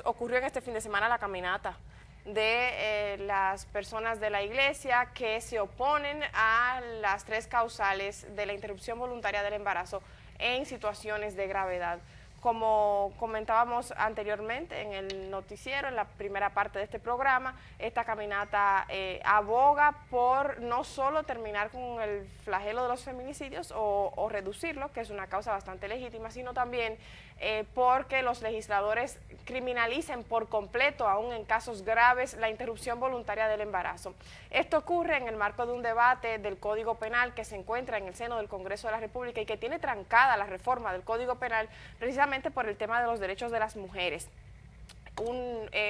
ocurrió en este fin de semana la caminata de las personas de la iglesia que se oponen a las 3 causales de la interrupción voluntaria del embarazo en situaciones de gravedad. Como comentábamos anteriormente en el noticiero, en la primera parte de este programa, esta caminata aboga por no solo terminar con el flagelo de los feminicidios o reducirlo, que es una causa bastante legítima, sino también porque los legisladores criminalicen por completo, aún en casos graves, la interrupción voluntaria del embarazo. Esto ocurre en el marco de un debate del Código Penal que se encuentra en el seno del Congreso de la República y que tiene trancada la reforma del Código Penal precisamente por el tema de los derechos de las mujeres.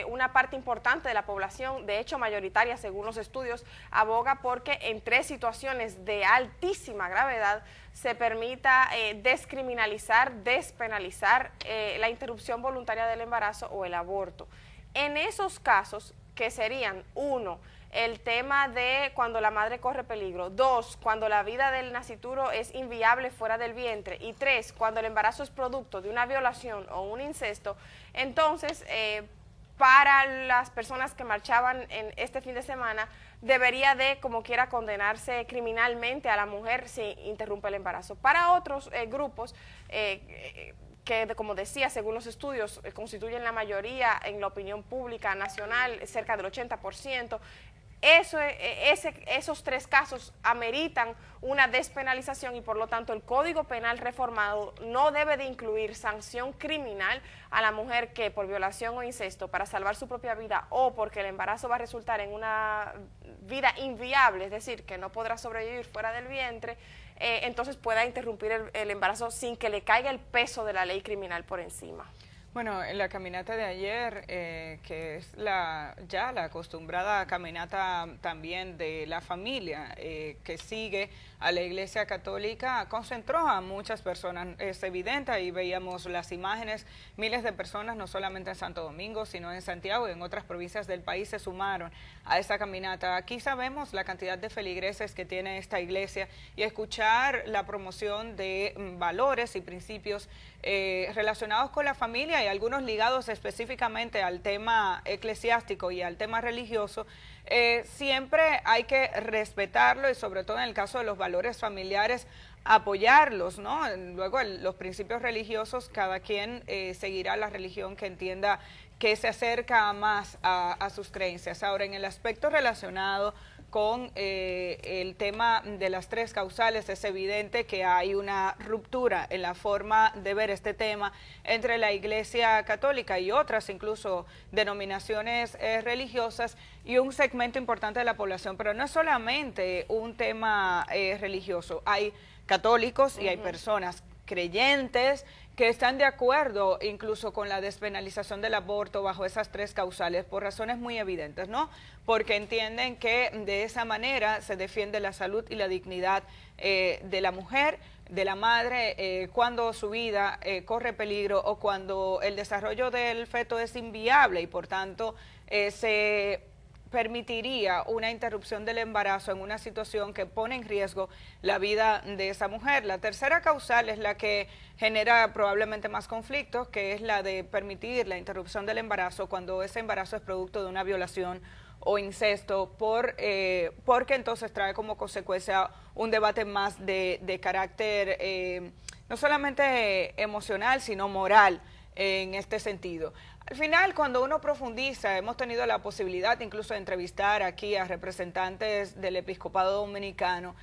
Una parte importante de la población, de hecho mayoritaria según los estudios, aboga porque en 3 situaciones de altísima gravedad se permita descriminalizar, despenalizar la interrupción voluntaria del embarazo o el aborto. En esos casos, que serían 1, el tema de cuando la madre corre peligro, 2, cuando la vida del nacituro es inviable fuera del vientre, y 3, cuando el embarazo es producto de una violación o un incesto. Entonces, para las personas que marchaban en este fin de semana, debería de, como quiera, condenarse criminalmente a la mujer si interrumpe el embarazo. Para otros grupos, que como decía, según los estudios, constituyen la mayoría en la opinión pública nacional, cerca del 80%, esos 3 casos ameritan una despenalización y por lo tanto el Código Penal reformado no debe de incluir sanción criminal a la mujer que por violación o incesto para salvar su propia vida o porque el embarazo va a resultar en una vida inviable, es decir, que no podrá sobrevivir fuera del vientre, entonces pueda interrumpir el embarazo sin que le caiga el peso de la ley criminal por encima. Bueno, en la caminata de ayer, que es ya la acostumbrada caminata también de la familia que sigue a la Iglesia Católica, concentró a muchas personas, es evidente, ahí veíamos las imágenes, miles de personas, no solamente en Santo Domingo, sino en Santiago y en otras provincias del país se sumaron a esa caminata. Aquí sabemos la cantidad de feligreses que tiene esta iglesia y escuchar la promoción de valores y principios relacionados con la familia y algunos ligados específicamente al tema eclesiástico y al tema religioso, siempre hay que respetarlo y sobre todo en el caso de los valores familiares, apoyarlos, ¿no? Luego los principios religiosos, cada quien seguirá la religión que entienda que se acerca más a sus creencias. Ahora, en el aspecto relacionado con el tema de las 3 causales, es evidente que hay una ruptura en la forma de ver este tema entre la Iglesia Católica y otras incluso denominaciones religiosas y un segmento importante de la población, pero no es solamente un tema religioso, hay católicos y hay personas creyentes que están de acuerdo incluso con la despenalización del aborto bajo esas 3 causales por razones muy evidentes, ¿no? Porque entienden que de esa manera se defiende la salud y la dignidad de la mujer, de la madre, cuando su vida corre peligro o cuando el desarrollo del feto es inviable y por tanto se permitiría una interrupción del embarazo en una situación que pone en riesgo la vida de esa mujer. La tercera causal es la que genera probablemente más conflictos, que es la de permitir la interrupción del embarazo cuando ese embarazo es producto de una violación o incesto, porque entonces trae como consecuencia un debate más de carácter no solamente emocional, sino moral en este sentido. Al final, cuando uno profundiza, hemos tenido la posibilidad incluso de entrevistar aquí a representantes del episcopado dominicano,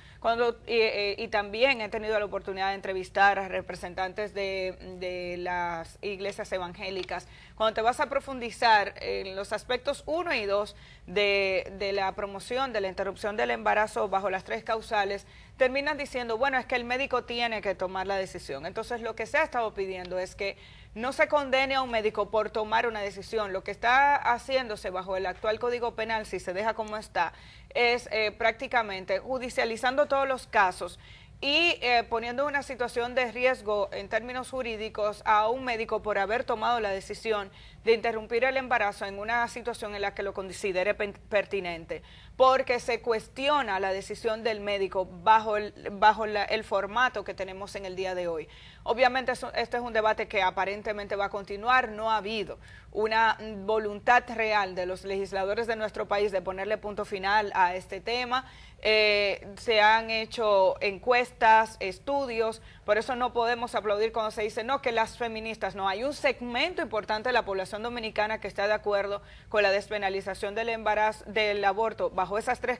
y también he tenido la oportunidad de entrevistar a representantes de las iglesias evangélicas. Cuando te vas a profundizar en los aspectos 1 y 2 de la promoción de la interrupción del embarazo bajo las 3 causales, terminan diciendo, bueno, es que el médico tiene que tomar la decisión. Entonces, lo que se ha estado pidiendo es que no se condene a un médico por tomar una decisión. Lo que está haciéndose bajo el actual Código Penal, si se deja como está, es prácticamente judicializando todos los casos y poniendo una situación de riesgo en términos jurídicos a un médico por haber tomado la decisión de interrumpir el embarazo en una situación en la que lo considere pertinente. porque se cuestiona la decisión del médico bajo el formato que tenemos en el día de hoy. Obviamente este es un debate que aparentemente va a continuar, no ha habido una voluntad real de los legisladores de nuestro país de ponerle punto final a este tema. Se han hecho encuestas, estudios, por eso no podemos aplaudir cuando se dice no, que las feministas, no, hay un segmento importante de la población dominicana que está de acuerdo con la despenalización del embarazo, del aborto bajo esas tres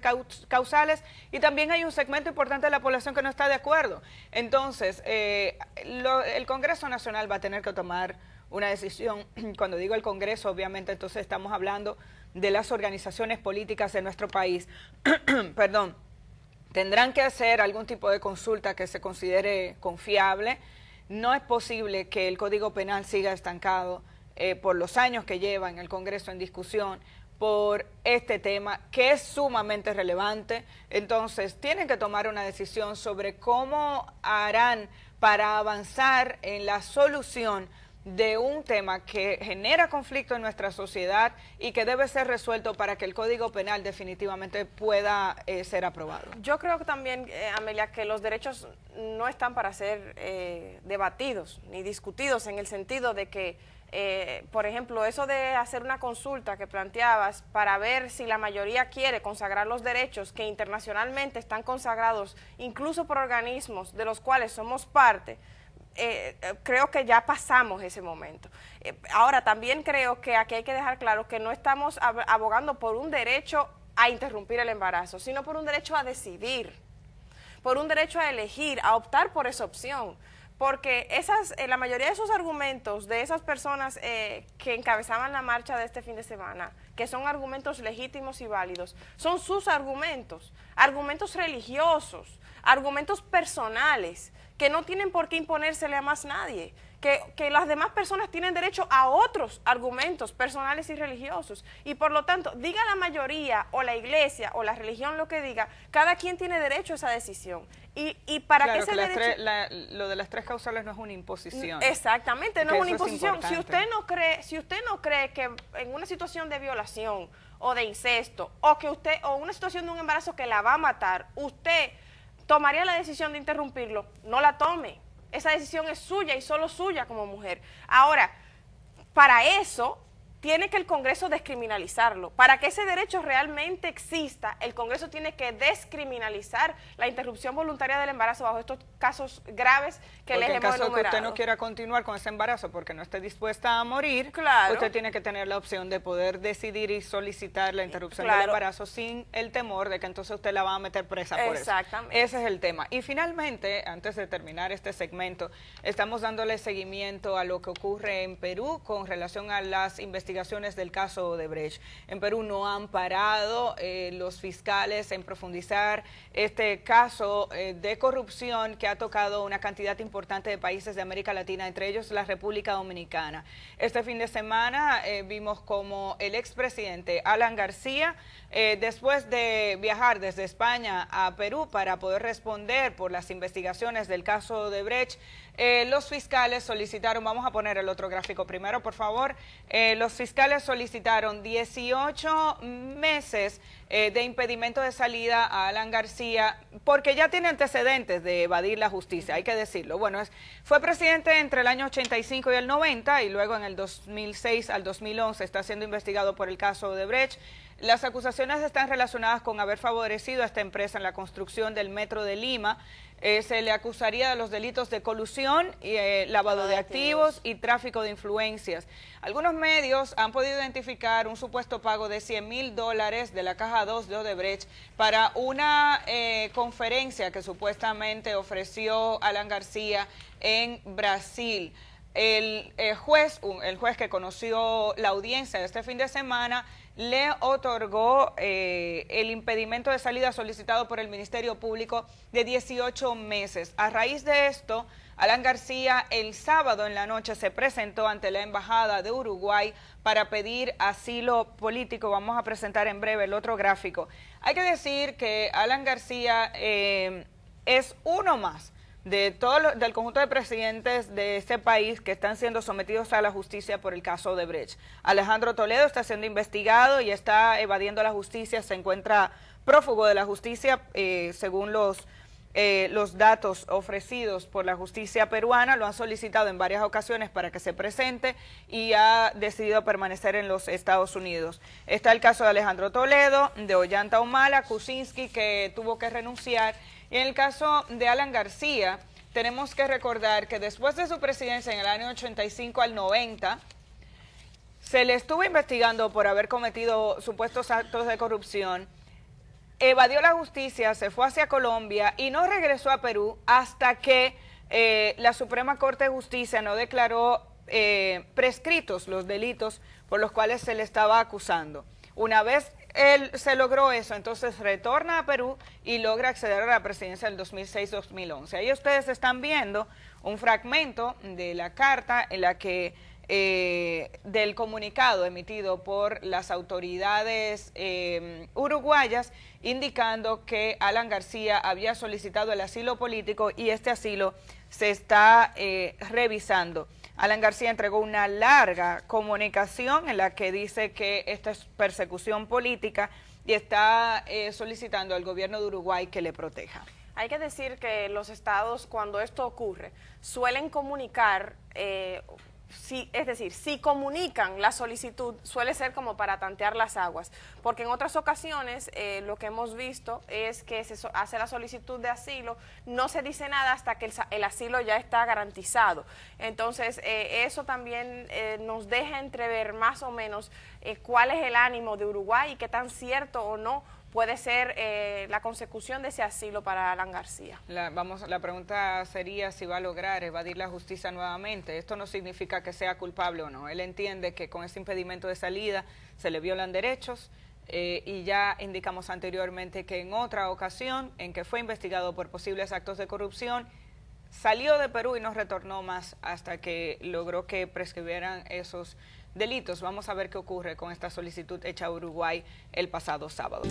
causales, y también hay un segmento importante de la población que no está de acuerdo. Entonces, el Congreso Nacional va a tener que tomar una decisión. Cuando digo el Congreso, obviamente entonces estamos hablando de las organizaciones políticas de nuestro país. Perdón, tendrán que hacer algún tipo de consulta que se considere confiable. No es posible que el Código Penal siga estancado por los años que lleva en el Congreso en discusión por este tema que es sumamente relevante. Entonces tienen que tomar una decisión sobre cómo harán para avanzar en la solución de un tema que genera conflicto en nuestra sociedad y que debe ser resuelto para que el Código Penal definitivamente pueda ser aprobado. Yo creo que también, Amelia, que los derechos no están para ser debatidos ni discutidos, en el sentido de que, por ejemplo, eso de hacer una consulta que planteabas para ver si la mayoría quiere consagrar los derechos que internacionalmente están consagrados, incluso por organismos de los cuales somos parte, creo que ya pasamos ese momento. Ahora, también creo que aquí hay que dejar claro que no estamos abogando por un derecho a interrumpir el embarazo, sino por un derecho a decidir, por un derecho a elegir, a optar por esa opción. Porque la mayoría de esos argumentos de esas personas que encabezaban la marcha de este fin de semana, que son argumentos legítimos y válidos, son sus argumentos, argumentos religiosos, argumentos personales, que no tienen por qué imponérsele a más nadie, que las demás personas tienen derecho a otros argumentos personales y religiosos, y por lo tanto, diga la mayoría o la iglesia o la religión lo que diga, cada quien tiene derecho a esa decisión. Y para claro, que ese derecho... lo de las tres causales no es una imposición. Exactamente, no es una imposición. Es si usted no cree que en una situación de violación o de incesto o una situación de un embarazo que la va a matar, usted tomaría la decisión de interrumpirlo, no la tome. Esa decisión es suya y solo suya como mujer. Ahora, para eso tiene que el Congreso descriminalizarlo. Para que ese derecho realmente exista, el Congreso tiene que descriminalizar la interrupción voluntaria del embarazo bajo estos casos graves que les hemos enumerado. En caso de que usted no quiera continuar con ese embarazo porque no esté dispuesta a morir, claro, usted tiene que tener la opción de poder decidir y solicitar la interrupción del embarazo sin el temor de que entonces usted la va a meter presa por eso. Exactamente. Ese es el tema. Y finalmente, antes de terminar este segmento, estamos dándole seguimiento a lo que ocurre en Perú con relación a las investigaciones del caso Odebrecht. En Perú no han parado los fiscales en profundizar este caso de corrupción que ha tocado una cantidad importante de países de América Latina, entre ellos la República Dominicana. Este fin de semana vimos como el expresidente Alan García, después de viajar desde España a Perú para poder responder por las investigaciones del caso Odebrecht, los fiscales solicitaron, vamos a poner el otro gráfico primero, por favor, los fiscales solicitaron 18 meses de impedimento de salida a Alan García, porque ya tiene antecedentes de evadir la justicia, hay que decirlo. Bueno, fue presidente entre el año 85 y el 90, y luego en el 2006 al 2011 está siendo investigado por el caso Odebrecht. Las acusaciones están relacionadas con haber favorecido a esta empresa en la construcción del Metro de Lima. Se le acusaría de los delitos de colusión, lavado de activos y tráfico de influencias. Algunos medios han podido identificar un supuesto pago de $100,000 de la Caja 2 de Odebrecht para una conferencia que supuestamente ofreció Alan García en Brasil. El juez que conoció la audiencia de este fin de semana le otorgó el impedimento de salida solicitado por el Ministerio Público de 18 meses. A raíz de esto, Alan García el sábado en la noche se presentó ante la Embajada de Uruguay para pedir asilo político. Vamos a presentar en breve el otro gráfico. Hay que decir que Alan García es uno más de del conjunto de presidentes de este país que están siendo sometidos a la justicia por el caso de Brecht. Alejandro Toledo está siendo investigado y está evadiendo la justicia, se encuentra prófugo de la justicia, según los datos ofrecidos por la justicia peruana. Lo han solicitado en varias ocasiones para que se presente y ha decidido permanecer en los Estados Unidos. Está el caso de Alejandro Toledo, de Ollanta Humala, Kuczynski, que tuvo que renunciar. Y en el caso de Alan García, tenemos que recordar que después de su presidencia en el año 85 al 90, se le estuvo investigando por haber cometido supuestos actos de corrupción, evadió la justicia, se fue hacia Colombia y no regresó a Perú hasta que la Suprema Corte de Justicia no declaró prescritos los delitos por los cuales se le estaba acusando. Una vez él se logró eso, entonces retorna a Perú y logra acceder a la presidencia del 2006-2011. Ahí ustedes están viendo un fragmento de la carta en la que del comunicado emitido por las autoridades uruguayas, indicando que Alan García había solicitado el asilo político y este asilo se está revisando. Alan García entregó una larga comunicación en la que dice que esta es persecución política y está solicitando al gobierno de Uruguay que le proteja. Hay que decir que los estados, cuando esto ocurre, suelen comunicar, si comunican la solicitud, suele ser como para tantear las aguas, porque en otras ocasiones lo que hemos visto es que se hace la solicitud de asilo, no se dice nada hasta que el asilo ya está garantizado. Entonces, eso también nos deja entrever más o menos cuál es el ánimo de Uruguay y qué tan cierto o no puede ser la consecución de ese asilo para Alan García. La pregunta sería si va a lograr evadir la justicia nuevamente. Esto no significa que sea culpable o no. Él entiende que con ese impedimento de salida se le violan derechos y ya indicamos anteriormente que en otra ocasión en que fue investigado por posibles actos de corrupción, salió de Perú y no retornó más hasta que logró que prescribieran esos delitos. Vamos a ver qué ocurre con esta solicitud hecha a Uruguay el pasado sábado.